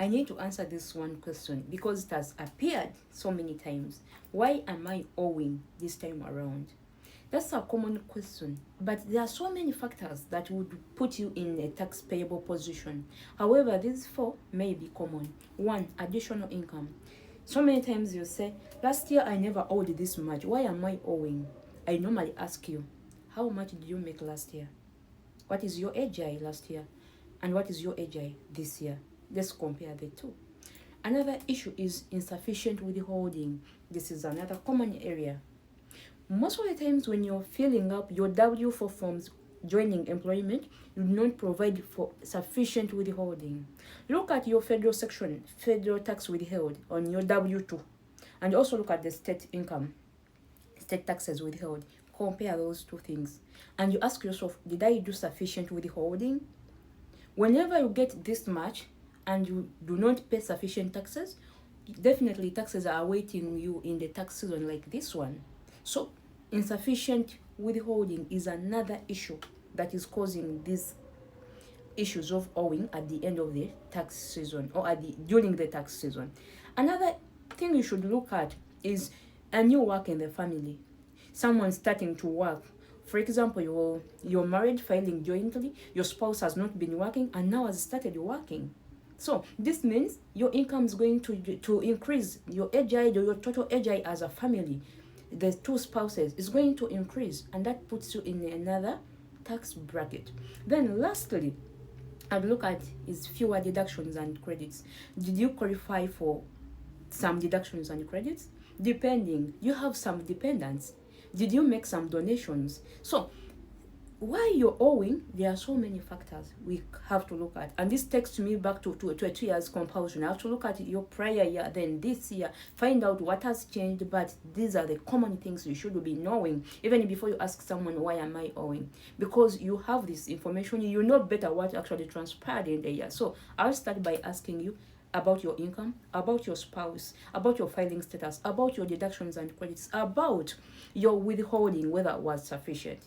I need to answer this one question because it has appeared so many times. Why am I owing this time around? That's a common question, but there are so many factors that would put you in a tax payable position. However, these four may be common. One, additional income. So many times you say, last year I never owed this much. Why am I owing? I normally ask you, how much did you make last year? What is your AGI last year? And what is your AGI this year? Let's compare the two. Another issue is insufficient withholding. This is another common area. Most of the times when you're filling up your W4 forms joining employment, you do not provide for sufficient withholding. Look at your federal section, federal tax withheld on your W2, and also look at the state income, state taxes withheld. Compare those two things. And you ask yourself, did I do sufficient withholding? Whenever you get this much and you do not pay sufficient taxes, definitely taxes are awaiting you in the tax season like this one. So insufficient withholding is another issue that is causing these issues of owing at the end of the tax season or during the tax season. Another thing you should look at is a new work in the family. Someone starting to work. For example, you're married, filing jointly, your spouse has not been working and now has started working. So this means your income is going to increase. Your AGI, your total AGI as a family, the two spouses, is going to increase, and that puts you in another tax bracket. Then lastly, I'd look at is fewer deductions and credits. Did you qualify for some deductions and credits? Depending, you have some dependents. Did you make some donations? So why you're owing, there are so many factors we have to look at. And this takes me back to a 2 years compulsion. I have to look at your prior year, then this year, find out what has changed. But these are the common things you should be knowing, even before you ask someone, why am I owing? Because you have this information, you know better what actually transpired in the year. So I'll start by asking you about your income, about your spouse, about your filing status, about your deductions and credits, about your withholding, whether it was sufficient.